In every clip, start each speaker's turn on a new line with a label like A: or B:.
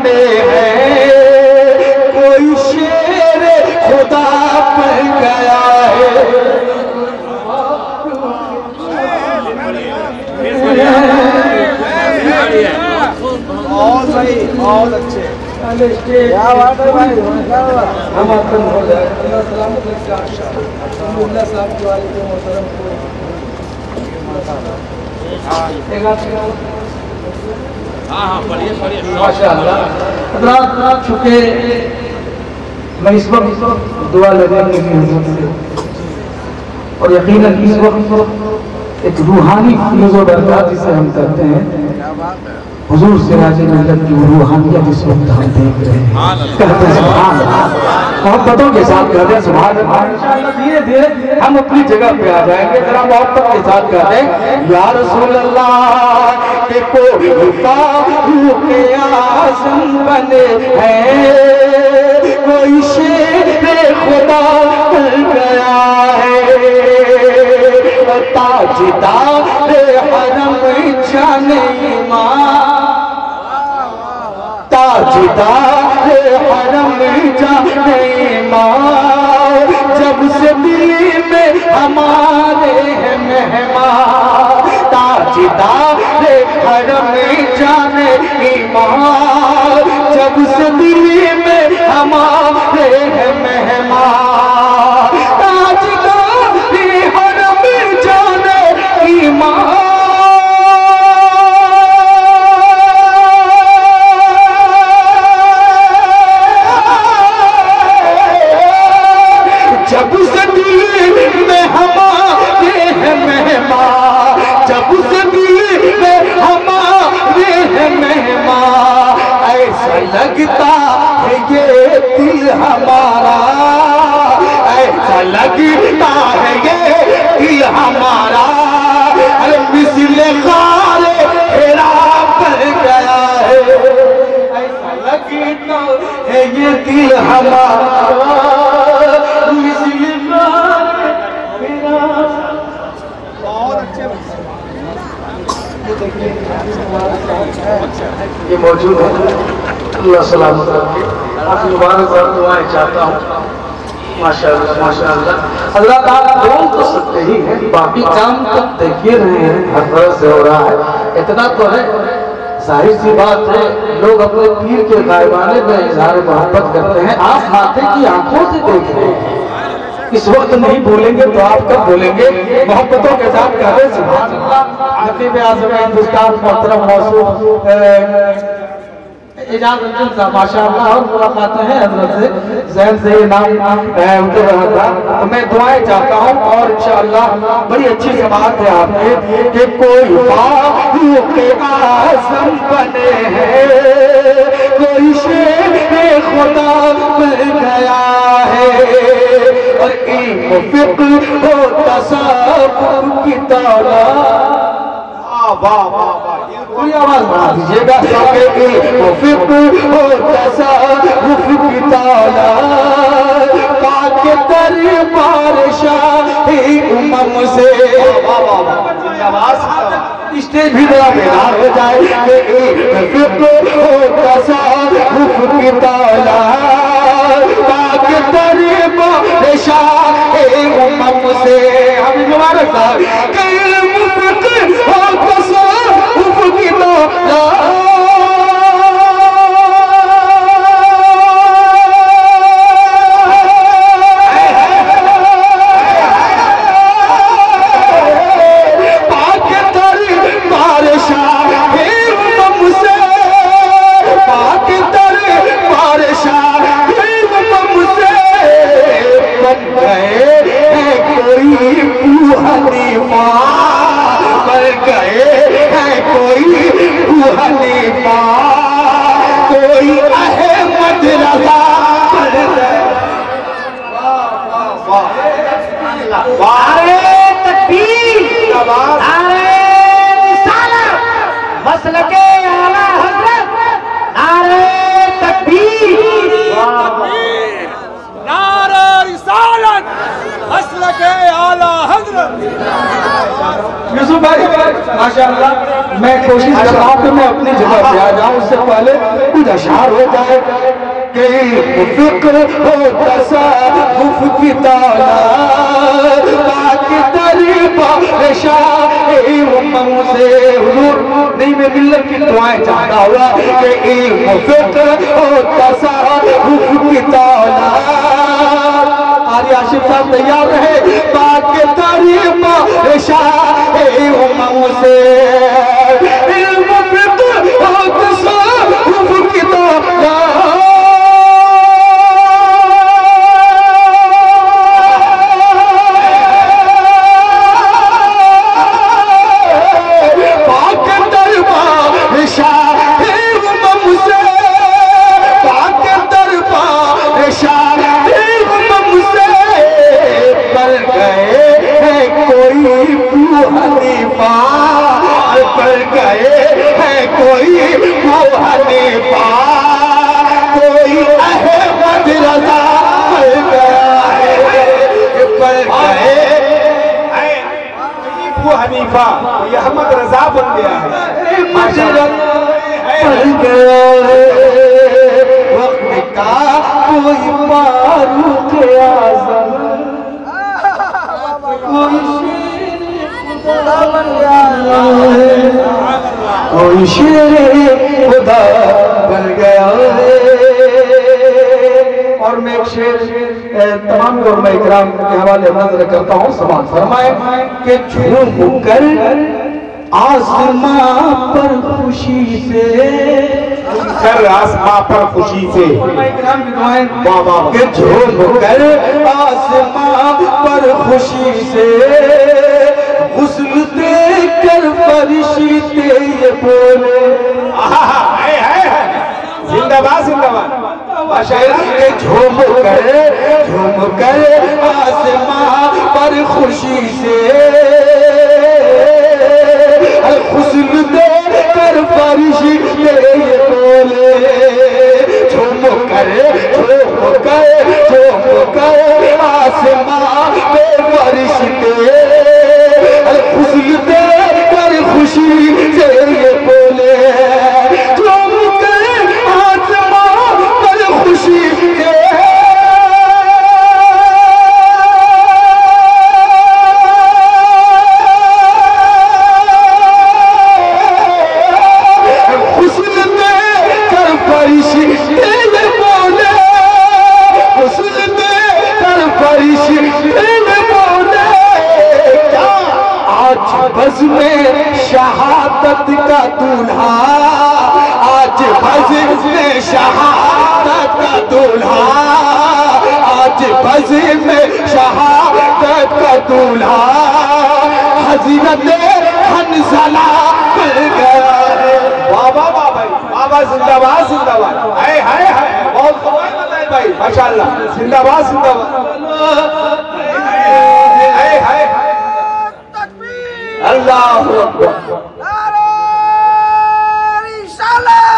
A: بنے ہیں کوئی شیر خدا پر گیا ہے
B: بہت صحیح بہت اچھے کیا بات ہے بھائی
C: ہم اپن ہو جائے اللہ سلامت اللہ صاحب کے والد محترم کو ماشاء اللہ حضرات چونکہ میں اس وقت دعا لینے کے لیے حضور سے اور یقیناً اس وقت ایک روحانی فیض و برکات جسے ہم کرتے ہیں حضور سراج ملت کی روحانیت اس وقت ہم دیکھ رہے ہیں کہتے ہیں سبحان اللہ محبتوں کے ساتھ کہتے ہیں سبحان اللہ انشاءاللہ دھیرے دھیرے ہم اپنی جگہ پہ آ جائیں گے ذرا محبت کے ساتھ کہتے ہیں یا رسول اللہ کہ کوئی فاروق اعظم بنے ہیں کوئی شیر خدا بن گیا ہے تاجدار حرم جان ایمان تاجدار حرم جان ایمان جب سے دل میں ہمارے ہیں مہمان تاجدار حرم جان ایمان جب سے دل میں ہمارے ہیں مہمان تاجدار حرم جان ایمان جب سے دل میں ہمارے ہیں مہمان جب سے دل میں ہمارے ہیں مہمان ایسا لگتا ہے یہ دل ہمارا ایسا لگتا ہے یہ دل ہمارا مثل غار ہرا پر گیا ہے ایسا لگتا ہے یہ دل ہمارا یہ موجود ہے اللہ سلامت رکھے آپ مبارک اور دعائیں چاہتا ہوں ماشاءاللہ ماشاءاللہ حضرات آپ بول تو سکتے ہی ہیں باقی کام تک دیکھیے رہے ہیں ہر طرح سے ہو رہا ہے اتنا تو ہے ظاہر سی بات ہے لوگ اپنے پیر کے غائبانے میں اظہار محبت کرتے ہیں آپ ماتھے کی آنکھوں سے دیکھ رہے ہیں اس وقت نہیں بولیں گے تو آپ کب بولیں گے محبتوں کے ساتھ کہہ رہے سبحان اللہ خطیب اعظم ہندوستان محترم موصوف اعجاز انجم صاحب ماشاءاللہ اور ملاقاتیں ہیں حضرت سے ذہن سے یہ نام اتر رہا تھا تو میں دعائیں چاہتا ہوں اور انشاءاللہ بڑی اچھی سماعت ہے آپ کے کہ کوئی فاروق اعظم بنے ہیں کوئی شیر خدا بن گیا ہے اور علم فقہ و تصوف کی دولت کوئی آواز بڑھا دیجئے گا کہ علم فقہ و تصوف کی دولت پاک دربار شاہی امم سے اسٹیج بھی ذرا بیدار ہو جائے کہ علم فقہ و تصوف کی دولت پاک دربار شاہی امم سے ہم مبارک صاحب کہ علم فقہ و تصوف کی دولت کوئی احمد رضا نعرہ تکبیر نعرہ رسالت مسلک اعلی حضرت نعرہ تکبیر
B: نعرہ رسالت مسلک اعلی حضرت
C: یوسف بھائی ماشاءاللہ میں کوشش کر رہا ہوں کہ میں اپنی جگہ پہ آ جاؤں، اس سے پہلے کچھ اشعار ہو جائے کہ فکر ہو تصوف کی تالار پاک دربار شاہ امم سے حضور نہیں میں ملت کی دعائیں چاہتا ہوا کہ علم فکر ہو تصوف کی تالار آری آشف صاحب تیار رہے پاک دربار شاہ امم سے علم فکر ہو تصوف کی تالار
B: یہ احمد رضا بن گیا ہے
C: وقت کا کوئی فاروق اعظم کوئی شیر خدا بن گیا ہے کوئی شیر خدا بن گیا ہے اور میں ایک شعر تمام علماء اکرام کے حوالے نظر کرتا ہوں سماعت فرمائے کہ جھوم کر آسمان پر خوشی سے
B: کر آسمان پر خوشی سے
C: علماء اکرام کی دعائیں کہ جھوم کر آسمان پر خوشی سے غسل دے کر فرشتے یہ بولے
B: زندہ باد زندہ باد
C: کہ جھوم کر آسمان پر خوشی سے غسل دے کر فرشتے یہ بولے جھوم کر آسمان پہ فرشتے غسل دے کر خوشی سے یہ بولے بز میں شہادت کا دولہا آج بز میں شہادت کا دولہا آج بز میں شہادت کا دولہا حضرت حنظلہ بن گیا ہے
B: بابا بابا بابا زندہ باد زندہ باد ہائے ہائے ہائے بہت خوبی بتائے بھائی ماشاءاللہ زندہ باد زندہ باد ہائے ہائے
C: اللہ اکبر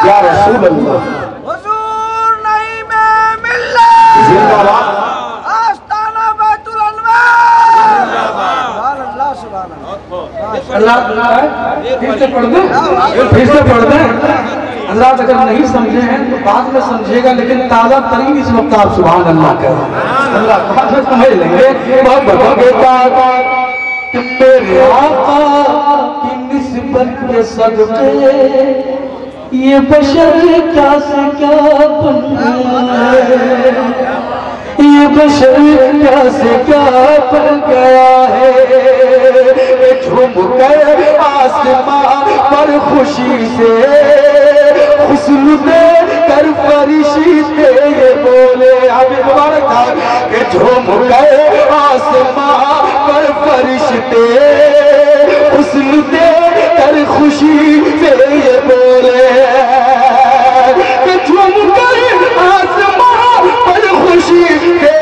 C: یا رسول اللہ
D: حضور نہیں میں ملت
C: زندہ باد
D: آستانہ بیت الانوار سبحان اللہ سبحان
C: اللہ پھر سے پڑھ دیں اللہ اگر نہیں سمجھے ہیں تو بعد میں سمجھے گا لیکن تازہ ترین اس وقت آپ سبحان اللہ کہیں اللہ بعد میں سمجھ لیں گے محبت کہ میرے آقا کی نسبت کے صدقے یہ بشر کیا سے کیا بن گیا یہ بشر کیا سے کیا بن گیا ہے جھوم کر آسمان پر خوشی سے غسل دے کر فرشتے یہ بولے ہمیں مبارک تھا کہ جھوم کر آسمان پر فرشتے غسل دے کر خوشی سے یہ بولے کہ جھوم کر آسمان پر خوشی سے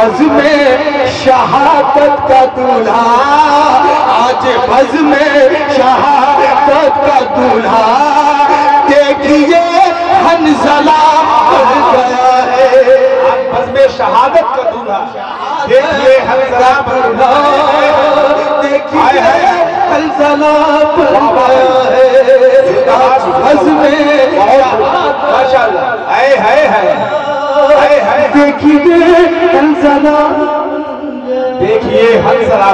A: بز میں شہادت کا دولہا، آج بز میں شہادت کا دولہا، دیکھیے حنظلہ بن گیا ہے،
B: بز میں شہادت کا دولہا، دیکھیے حنظلہ بن گیا ہے،
A: دیکھیے حنظلہ بن گیا ہے، آج بز میں
B: ماشاءاللہ، اے
A: دیکھیے حنظلہ،
C: دیکھیے حنظلہ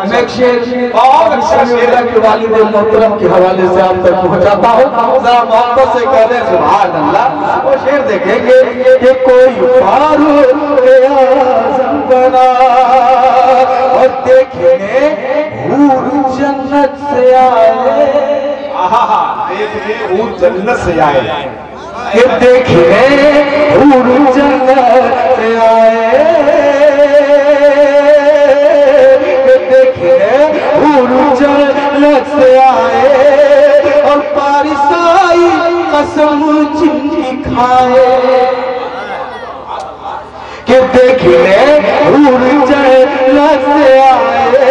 C: میں ایک شعر سمیع کے والد محترم کے حوالے سے آپ تک پہنچاتا ہوں، ذرا محبت سے کہنے سبحان اللہ۔ وہ شعر دیکھیں گے کہ کوئی فاروق اعظم بنا اور دیکھنے حور جنت سے آئے،
B: دیکھنے حور جنت سے آئے،
A: کہ دیکھنے حور جنت سے آئے، حور جنت سے آئے، اور پارسائی قسم جن کی کھائے، کہ دیکھنے حور جنت سے آئے،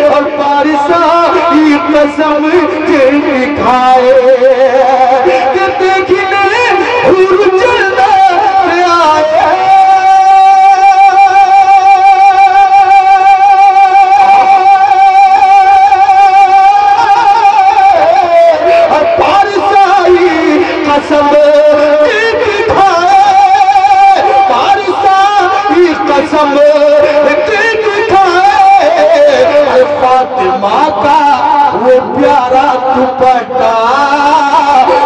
A: اور پارسائی قسم جن کی کھائے، کہ دیکھنے حور جنت سے آئے، فاطمہ کا وہ پیارا دوپٹہ،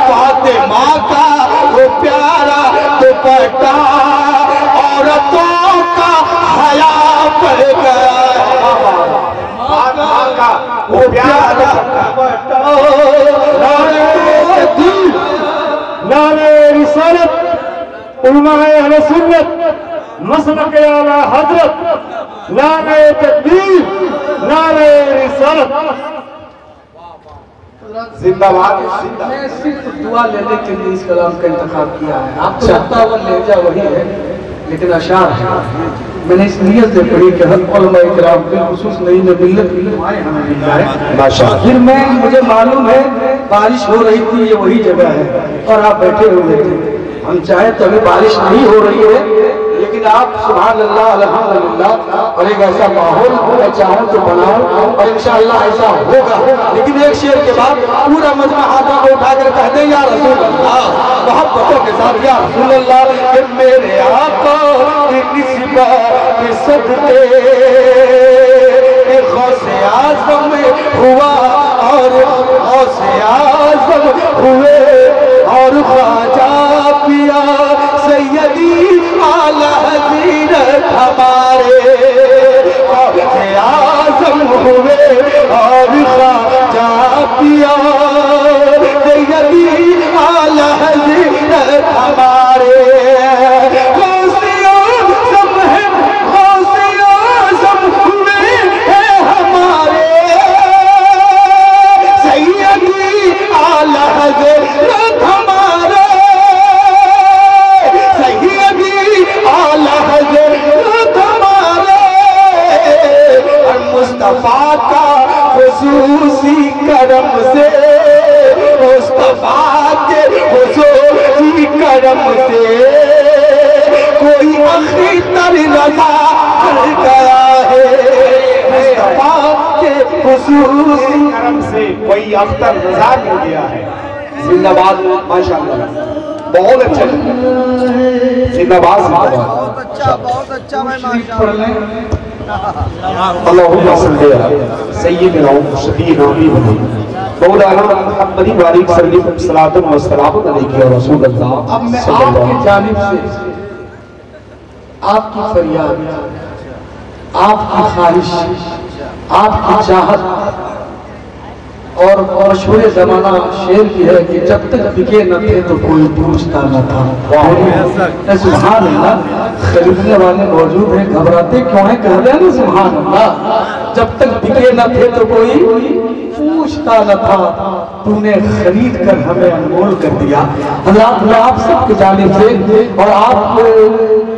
A: فاطمہ کا وہ پیارا دوپٹہ، عورتوں کا حیا پڑ گیا،
B: فاطمہ کا وہ پیارا
A: دوپٹہ، نعرہ رسالت، علماء اہل سنت، مسلک اعلی حضرت، نعرہ تکبیر، نعرہ رسالت،
B: زندہ باد۔
C: میں صرف دعا لینے کے لیے اس کلام کا انتخاب کیا ہے، آپ کو لگتا ہوا لہجہ وہی ہے لیکن اشعار ہے، میں نے اس نیت سے پڑھی کہ حق علماء کرام بالخصوص نئی ملت علمائے ہمیں مل جائے، پھر مجھے معلوم ہے بارش ہو رہی تھی، یہ وہی جگہ ہے اور آپ بیٹھے ہوئے تھے، ہم چاہیں تو ابھی بارش نہیں ہو رہی ہے لیکن آپ سبحان اللہ الحمدللہ اور ایک ایسا ماحول میں چاہوں تو بناؤں اور انشاءاللہ ایسا ہوگا، لیکن ایک شعر کے بعد پورا مجمع ہاتھوں کو اٹھا کر کہتے ہیں یا رسول اللہ، محبتوں کے ساتھ یا رسول اللہ، کہ میرے آقا کی نسبت کے صدقے غوث اعظم ہوا اور غوث اعظم ہوئے اور خواجہ پیا سیدی اعلی حضرت ہمارے غوث اعظم ہوئے اور خواجہ پیا سیدی اعلی حضرت ہمارے غوث اعظم ہے، غوث اعظم ہوئے ہیں ہمارے سیدی اعلی حضرت ہمارے، سیدی اعلی حضرت ہمارے، اور مصطفیٰ کا خصوصی کرم سے، مصطفیٰ کے خصوصی کرم سے کوئی اختر رضا کر گیا ہے، مصطفیٰ کے خصوصی
B: کرم سے کوئی اختر رضا مل گیا ہے۔ زندہ باد، ماشاءاللہ، بہت اچھا زندہ باد،
D: بہت اچھا بھائی ماشاءاللہ۔
A: اللہم صلی علی سیدنا و شفیعنا مولانا محمد وعلیہ وسلم صلاۃ و سلام علیہ رسول اللہ۔
C: اب میں آپ کی جانب سے آپ کی فریاد، آپ کی خواہش، آپ کی چاہت اور مشہور زمانہ شعر کی ہے کہ جب تک بکے نہ تھے تو کوئی پوچھتا نہ تھا۔ سبحان اللہ، خریدنے والے موجود ہیں، گھبراتے کیوں ہیں؟ کہہ رہے ہیں نا سبحان اللہ، جب تک بکے نہ تھے تو کوئی پوچھتا نہ تھا، تو نے خرید کر ہمیں انمول کر دیا۔ حضرات میں آپ سب کی جانب سے اور آپ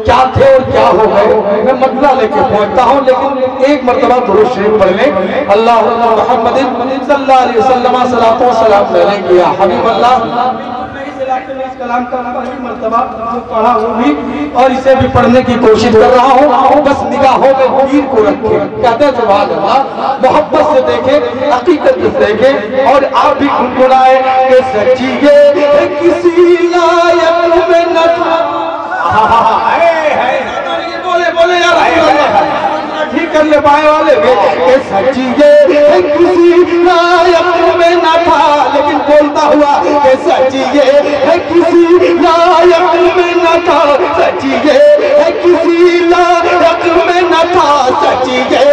C: کیا تھے اور کیا ہو گئے میں مطلع لے کے پہنچتا ہوں، لیکن ایک مرتبہ درود شریف پڑھ لیں۔ اللہم محمد صلی اللہ علیہ وسلم صلاۃ و سلام علیک یا حبیب اللہ۔ اس کلام کا پہلی مرتبہ جو پڑھا وہ بھی اور اسے بھی پڑھنے کی کوشش کر رہا ہوں، بس نگاہوں میں پیر کو رکھے، کہتے ہیں سبحان اللہ، محبت سے دیکھیں، حقیقت سے دیکھیں، اور آپ بھی گنگنائیں کہ سچی یہ کسی لائق میں نہ تھا۔ بولے بولے یا رسول اللہ، ٹھیک کر لے پائے والے کہ سچی یہ کسی لائق میں نہ تھا، لیکن بولتا ہوا کہ سچی یہ کسی لائق میں نہ تھا، سچی یہ کسی لائق میں نہ تھا، سچی یہ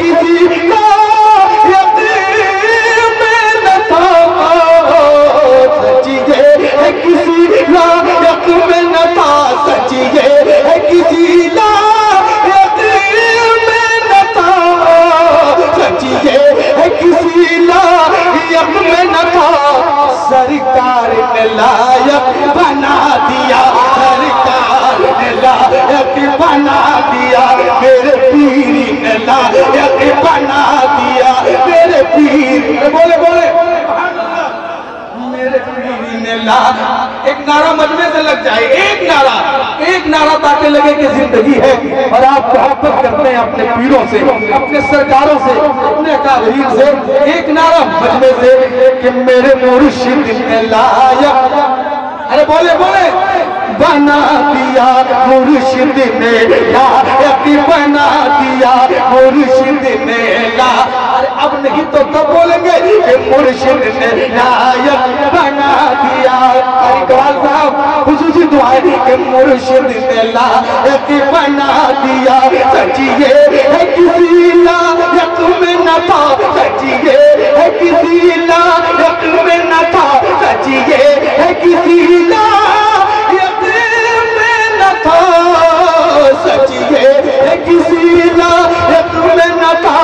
C: کسی لائق میں نہ تھا، سچی یہ کسی لائق میں نہ تھا، سچی یہ کسی لائق میں نہ تھا، سچی یہ کسی لائق میں نہ تھا، سرکار نے لائق بنا دیا، سرکار نے لائق بنا دیا، میرے پیر نے لائق بنا دیا، میرے پیر بولے بولے میرے پیر نے لائق۔ ایک نعرہ مجمع سے لگ جائے، ایک نعرہ تاکہ لگے کہ زندگی ہے اور آپ محبت کرتے ہیں اپنے پیروں سے، اپنے سرکاروں سے، اپنے اکابرین سے، ایک نعرہ مجمع سے کہ میرے مرشد نے لائق، ارے بولے بولے بنا دیا، مرشد نے لائق بنا دیا، مرشد نے لائق۔ اب نہیں تو تب بولیں گے کہ مرشد نے لائق بنا دیا۔ اقبال صاحب خصوصی دعائیں کہ مرشد نے لائق بنا دیا، سچی یہ کسی لائق میں نہ تھا، سچی یہ کسی لائق میں نہ تھا، سچی یہ کسی لائق میں نہ تھا، سچی یہ کسی لائق میں نہ تھا،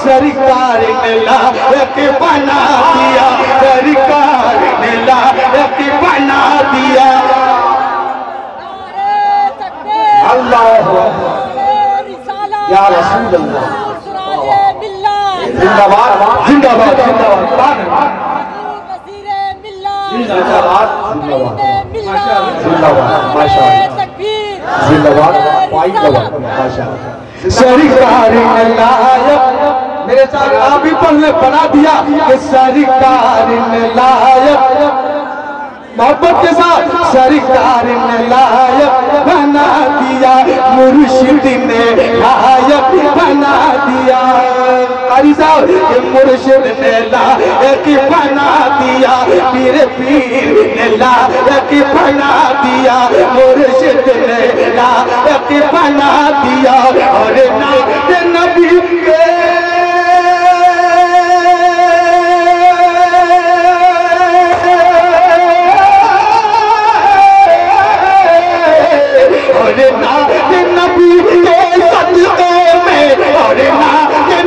C: سرکار نے لائق بنا دیا، سرکار نے لائق بنا دیا۔ اللہ یا رسول اللہ، زندہ باد زندہ باد زندہ باد زندہ باد زندہ باد ماشاء اللہ زندہ باد ماشاء اللہ۔ سرکار نے لائق، میرے ساتھ آپ ہی پڑھنے بنا دیا کہ سرکار نے لائق، محبت کے ساتھ سرکار نے لائق بنا دیا، مرشد نے لائق بنا دیا، قاری صاحب کہ مرشد نے لائق بنا دیا، پیر پیر نے لائق بنا دیا، مرشد نے لائق بنا دیا، اور نبی کے نبی کے صدقے میں، اور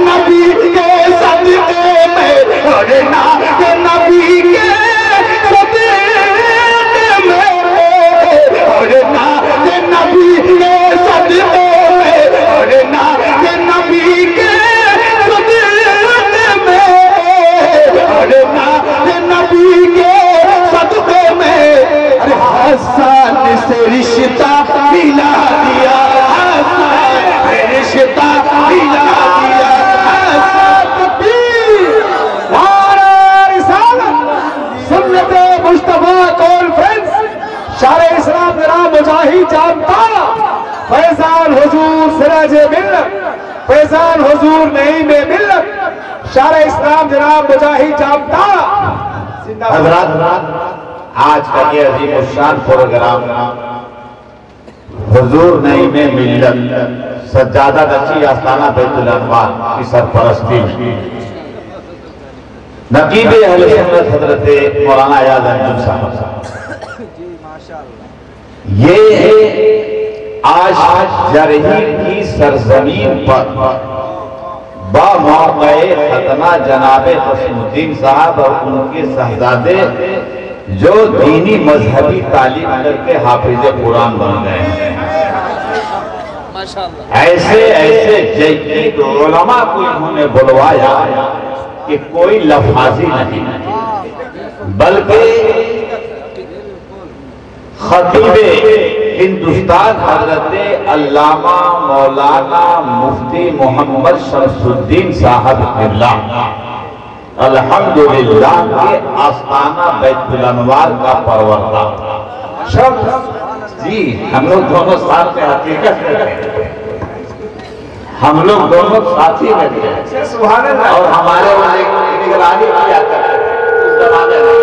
C: نبی کے صدقے میں، اور نبی کے صدقے میں، اور نبی کے صدقے میں، اور نبی کے صدقے میں، اور نبی کے صدقے میں، حسن سے رشتہ ملا دیا، حسن سے رشتہ ملا دیا، حسن پیر نعرہ رسالت سنت مصطفیٰ کانفرنس شارع اسلام جناب مجاہد جامتارا، فیضان حضور سراج ملت، فیضان حضور نعیم ملت، شارع اسلام جناب مجاہد جامتارا۔
E: حضرات آج کا یہ عظیم الشان پروگرام حضور نعیم ملت سجادہ نشین آستانہ بیت الانوار کی سرپرستی نقیب اہل سنت حضرت مولانا ایاز انجم صاحب، یہ آج جرہیر کی سرزمین پر با موقع ختنہ جناب قاسم الدین صاحب اور ان کے صاحبزادے جو دینی مذہبی تعلیم کر کے حافظ قرآن بن گئے ہیں، ایسے ایسے جدید علماء کو انہوں نے بلوایا کہ کوئی لفاظی نہیں بلکہ خطیب ہندوستان حضرت علامہ مولانا مفتی محمد شمس الدین صاحب قبلہ الحمدللہ کے آستانہ بیت الانوار کا پروردہ جی ہم لوگ دونوں ساتھ میں حقیقت میں ہم لوگ دونوں ساتھی میں تھے اور ہمارے والے کی نگرانی کیا کرتے اس زمانے میں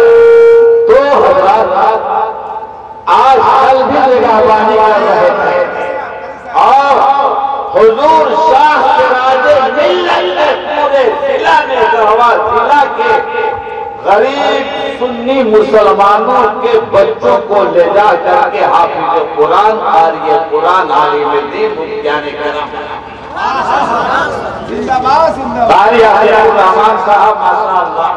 E: تو حضرات آج کل بھی نگہبانی کر رہے تھے اور حضور شاہ سراج ملت پورے ضلع میں گڑھوا ضلع کے غریب سنی مسلمانوں کے بچوں کو لے جا کر کے حافظ قرآن قاری قرآن عالم دین مفتیان کرام قاری حافظ الرحمان صاحب ماشاءاللہ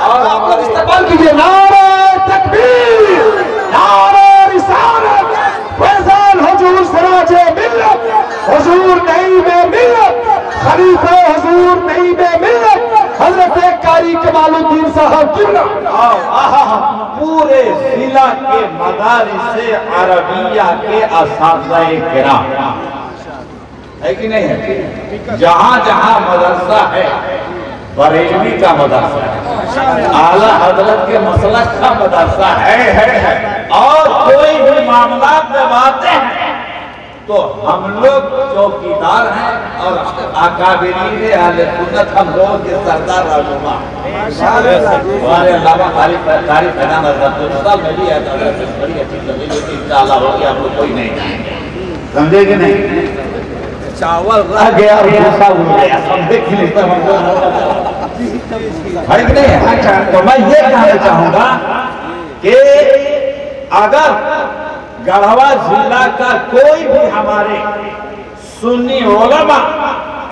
E: اور ہمارے استقبال کیجئے نعرہ تکبیر نعرہ رسالت فیضان حضور سراج ملت حضور نعیم ملت خلیفہ حضور نعیم ملت حضرت قاری کمال الدین صاحب پورے ضلع کے مدارس عربیہ کے اساتذہ کرام ہے کہ نہیں ہے جہاں جہاں مدرسہ ہے بریلوی کا مدرسہ ہے اعلیٰ حضرت کے مسلک کا مدرسہ ہے اور کوئی بھی معاملات میں باتیں ہیں تو ہم لوگ چوکیدار ہیں اور اکابرین اہل سنت ہم لوگوں کے سردار رہنما ہمارے علامہ قاری فیضان حضرت الصال میں بھی ہے بڑی اچھی زمین ہوتی انشاءاللہ ہوگی آپ لوگ کوئی نہیں سمجھے کہ نہیں چاول رہ گیا بھوسا ہو گیا سمجھے کہ نہیں تو میں یہ کہنا چاہوں گا کہ اگر گڑھوا ضلع کا کوئی بھی ہمارے سنی علماء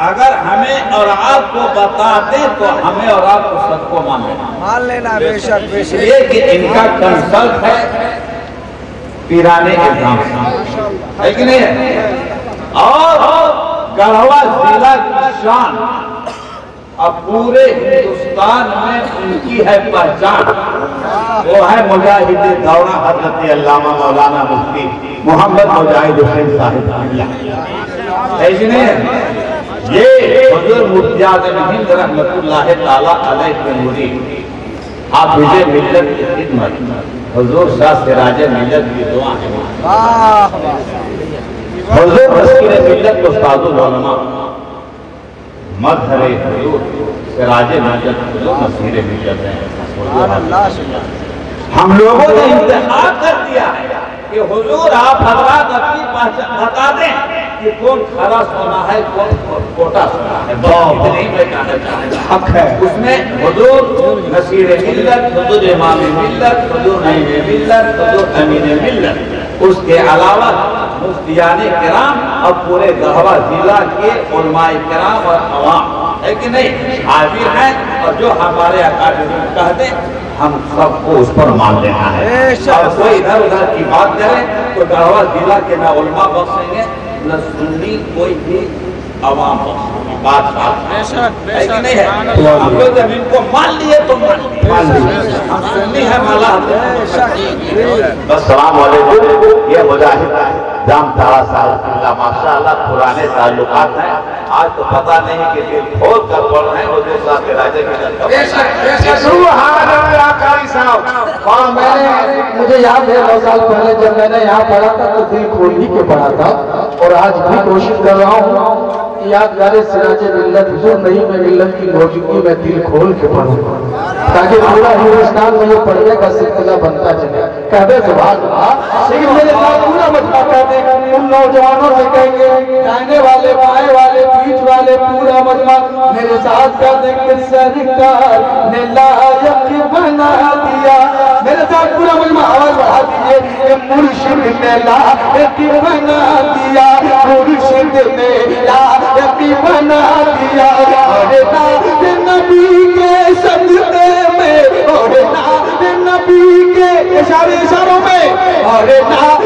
E: اگر ہمیں اور آپ کو بتا دیں تو ہمیں اور آپ کو سب کو مان لینا بے شک بے شک یہ کہ ان کا کنسلٹ ہے پیرانے اظام ہے کہ نہیں ہے اور گڑھوا ضلع کی شان اب پورے ہندوستان میں ان کی ہے پہچان وہ ہے مجاہد دورہ حضرت علامہ مولانا مفتی محمد مجاہد حسین صاحب ہے جنہیں یہ حضور مفتی اعظم ہند رحمت اللہ تعالیٰ علیہ کے مرید حافظ ملت کی خدمت حضور شاہ سراج ملت کی دعا ہے حضور نصیر ملت استاد العلماء مظہر حضور سراج ملت حضور نصیر ملت ہے ہم لوگوں نے انتخاب کر دیا ہے کہ حضور آپ حضرات اپنی پہچان بتا دیں کہ کون کھڑا سونا ہے کون کوٹا سونا ہے اتنی میں کہنا چاہتا حق ہے اس میں حضور نصیر ملت حضور امام ملت حضور نعیم ملت حضور امین ملت اس کے علاوہ مفتیان کرام اور پورے گڑھوا ضلع کے علماء کرام اور عوام ہے کہ نہیں حاضر ہیں اور جو ہمارے اکابرین کہتے ہم سب کو اس پر مان لینا ہے اور کوئی ادھر ادھر کی بات کریں تو گڑھوا ضلع کے نہ علماء بخشیں گے نہ سنی کوئی بھی عوام بخشیں گے بات ہے کہ نہیں ہے ہم لوگ جب ان کو مان لیے تو مان لیے ہم سنی ہے مالا السلام علیکم یہ مجاہد جام تارا صاحب اللہ ماشاءاللہ پرانے تعلقات ہیں آج تو پتہ نہیں کہ دل کھول کر پڑھ رہے ہیں حضور صاحب کے راجے کے
C: سبحان اللہ قاری صاحب اور میں نے مجھے یاد ہے 9 سال پہلے جب میں نے یہاں پڑھا تھا تو دل کھول ہی کے پڑھا تھا اور آج بھی کوشش کر رہا ہوں یادگار سراج ملت حضور نعیم ملت کی موجودگی میں دل کھول کے پڑھوں تاکہ پورا ہندوستان میں یہ پڑھنے کا سلسلہ بنتا چلے کہتے سبحان اللہ لیکن میرے ساتھ پورا مجمع کہتے ہیں ان نوجوانوں سے کہیں گے دائنے والے بائیں والے پیچھ والے پورا مجمع میرے ساتھ کہتے ہیں کہ سرکار نے لائق بنا دیا میرے ساتھ پورا مجمع آواز بڑھا دیجئے کہ مرشد نے لائق بنا دیا مرشد نے لائق بنا دیا اور ناد نبی کے صدقے میں اور ناد نبی کے اشاروں میں اور ناد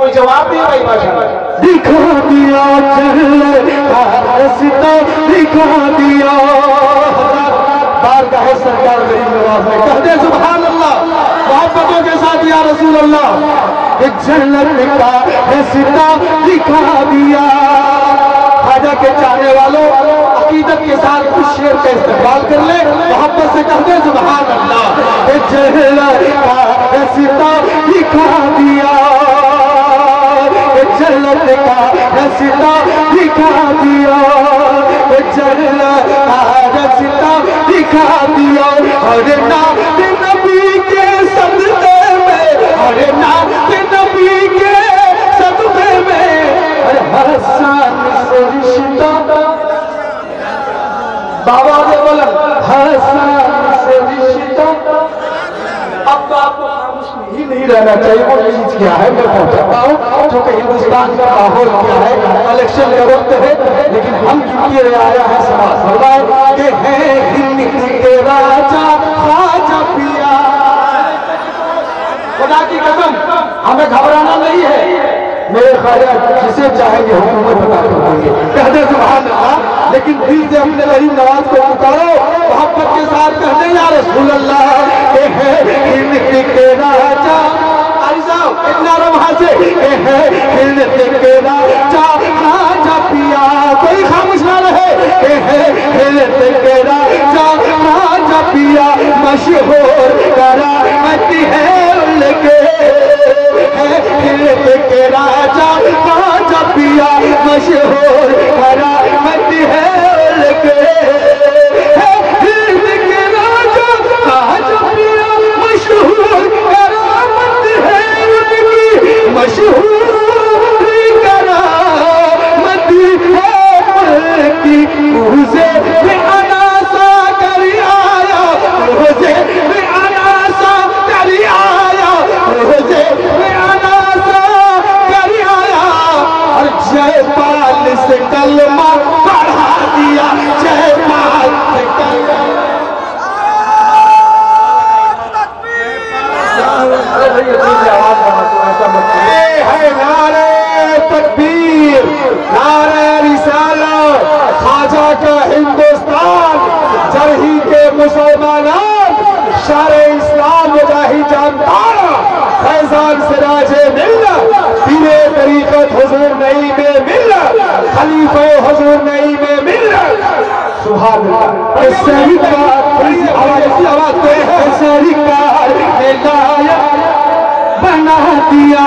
A: کوئی جواب نہیں بھائی ماشاءاللہ
B: دکھا دیا چہرے کا رشتہ دکھا دیا بارگاہ سرکار غریب نواز میں کہہ دے سبحان اللہ محبتوں کے ساتھ یا رسول اللہ ایک جنت کا رشتہ دکھا دیا خواجہ کے چاہنے والوں عقیدت کے ساتھ کچھ شعر کا استقبال کر لے محبت سے کہہ دے سبحان اللہ ایک جنت کا رشتہ دکھا دیا جنت کا رشتہ دکھا دیا جنت کا رشتہ دکھا دیا اور نام نبی کے صدقے میں اور نام نبی کے صدقے میں حسن سے رشتہ بابا نے بولا حسن سے رشتہ اب تو آپ کو خاموش نہیں رہنا چاہیے وہ چیز کیا ہے میں پہنچاتا ہوں چونکہ ہندوستان کا ماحول کیا ہے الیکشن کا وقت ہے لیکن ہم کی رعایا ہے سماج فرمائے کہ ہے ہند کے راجا خواجہ پیا خدا کی قسم ہمیں گھبرانا نہیں ہے میرے خواجہ جسے چاہیں گے حکومت بتا کر دیں گے کہہ دے سبحان اللہ لیکن دل سے اپنے غریب نواز کو پکارو محبت کے ساتھ کہہ دیں یا رسول اللہ کہ ہے ہند کے راجا علی صاحب اتنا رو وہاں سے کہ ہے ہند کے راجا خواجہ پیا کوئی خاموش نہ رہے کہ ہے ہند کے راجا خواجہ پیا مشہور کرامتی ہے ان کے ہند کے راجا خواجہ پیا مشہور کرامتی ہے ان کے ہند کے راجا خواجہ پیا مشہور کرامت ہے ان کی مشہور کرامت ہے ان کی مجھے بھی اناسا کری آیا مجھے بھی اناسا کری آیا مجھے بھی اناسا کری آیا اور جے پال سے کلمہ پڑھا دیا جے پال سے کلمہ تکبیر نعرہ رسالت خواجہ کا ہندوستان جرہی کے مسلمانان شار اسلام مجاہد جاندار فیضان سراج ملت پیرے طریقت حضور نعیم ملت خلیفہ حضور نعیم ملت سبحان اللہ سرکار سرکار نے لائق بنا دیا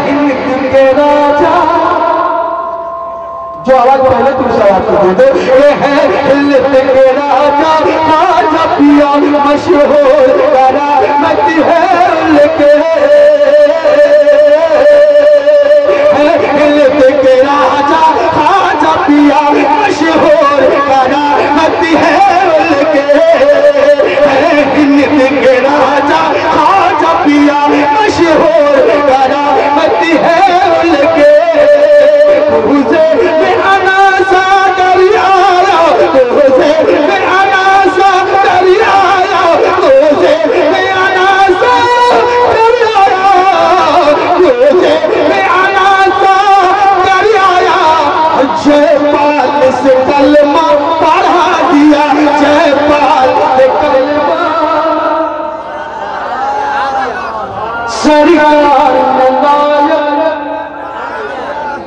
B: ہند کے راجا جو آواز پہلے تم سے آواز کو دے دو یہ ہے ہند کے راجا خواجہ پیا مشہور کرامت ہے ان کے ہند کے راجا خواجہ پیا مشہور کرامت ہے ان کے ہند کے راجا خواجہ پیا مشہور کرامت ہے ان کے مجھے میں اناسا کری آیا مجھے میں اناسا کری آیا مجھے میں اناسا کری آیا مجھے میں اناسا کری آیا جے پال سے کلمہ پڑھا دیا جے پال سے کلمہ سرکار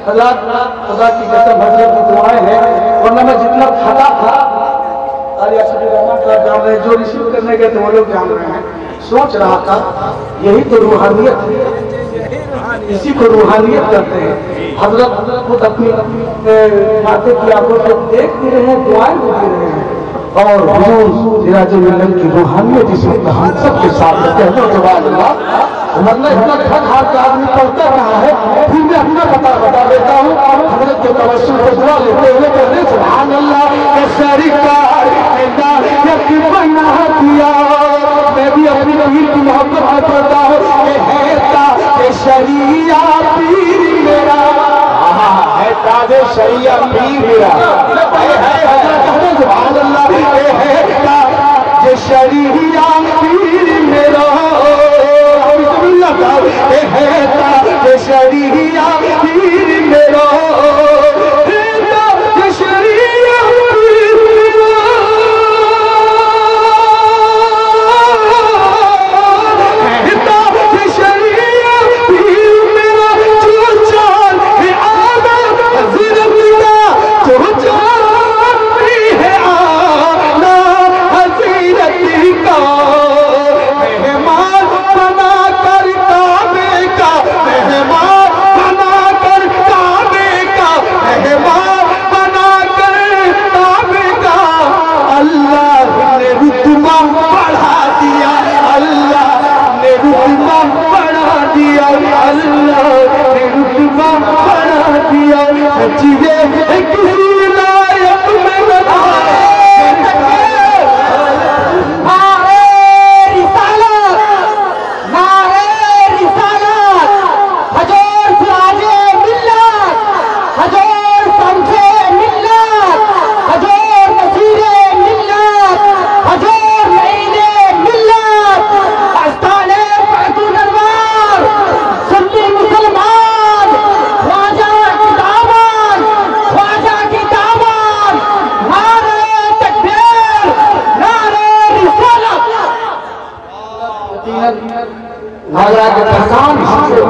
B: خدا کی قسم حضرت کی دعائیں ہیں ورنہ میں جتنا تھکا تھا جو ریسیو کرنے گئے تھے وہ لوگ جان رہے ہیں سوچ رہا تھا یہی تو روحانیت ہے اسی کو روحانیت کرتے ہیں حضرت خود اپنی ماتھے کی آنکھوں سے دیکھ بھی رہے ہیں دعائیں بھی دے رہے ہیں اور حضور سراج ملت کی روحانیت اس وقت ہم سب کے ساتھ رہتے ہیں سبحان اللہ ورنہ اتنا تھک ہار کے آدمی پڑھتا رہا ہے پھر میں اپنا بتا دیتا ہوں حضرت کے توسل کو دعا لیتے ہوئے کہتے ہیں سبحان اللہ کہ سرکار نے لائق بنا دیا میں بھی اپنی پیر کی محبت میں پڑھتا ہوں کہ ہے تاج شریعہ پیر میرا ہے تاج شریعہ پیر میرا سبحان اللہ کہ ہے تاج شریعہ پیر اللہ نے رتبہ بڑھا دیا سچیے کسی لائق میں بنا
C: حضرہ کے پرسان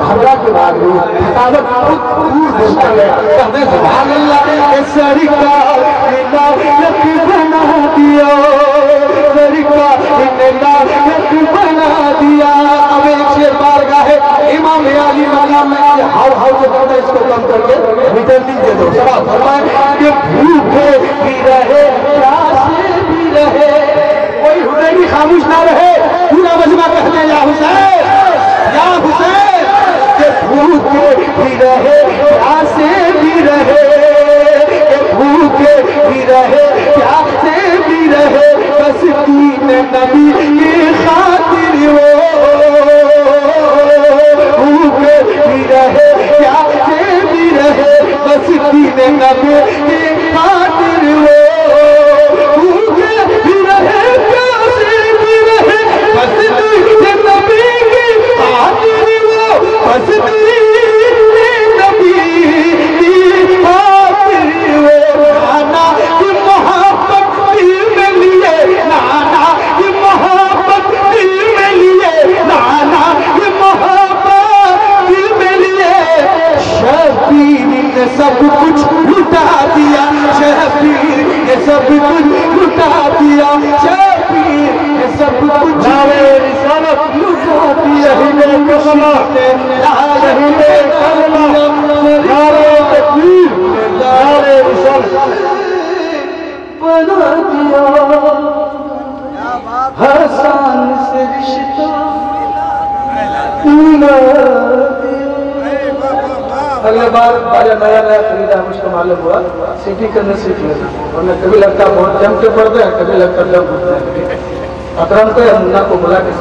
C: حضرہ کے بعد حسابت دور دیتا ہے کہنے سبحان اللہ
B: سرکار نے لائق بنا دیا سرکار نے لائق بنا دیا اب ایک شیر بارگاہ ہے امام علی مقام میں ہاؤ جو کرتا ہے اس کو کم کر کے میٹر لیجئے دو سوال فرمائے کہ بھوکے بھی رہے پیاسے بھی رہے کوئی حسینی خاموش نہ رہے پورا مجمع کہتے ہیں یا حسین کہ بھوکے بھی رہے پیاسے بھی رہے کہ بھوکے بھی رہے پیاسے بھی رہے بس دین نبی کی خاطر وہ بھوکے بھی رہے پیاسے بھی رہے بس دین نبی کی خاطر وہ بھوکے بھی رہے پیاسے بھی رہے بس دین نبی کی خاطر وہ بس دین نبی کی خاطر وہ نانا کی محبت دل میں لیے نانا کی محبت دل میں لیے نانا کی محبت دل میں لیے شبیر نے سب کچھ لٹا دیا شبیر نے سب کچھ لٹا دیا شبیر نے سب کچھ نعرے رسالت لٹا دیا نعرے کلمہ نعرے تکبیر نعرے رسالت بنا دیا حسن سے رشتہ ملا دیا اگلے بار آجا نیا خریدا مجھ کو معلوم ہوا سیٹی کرنے سیکھ لینا ورنہ کبھی لگتا بہت جم کے پڑھتے ہیں کبھی لگتا جم ہوتے ہیں اکرم کو یا منا کو بلا کے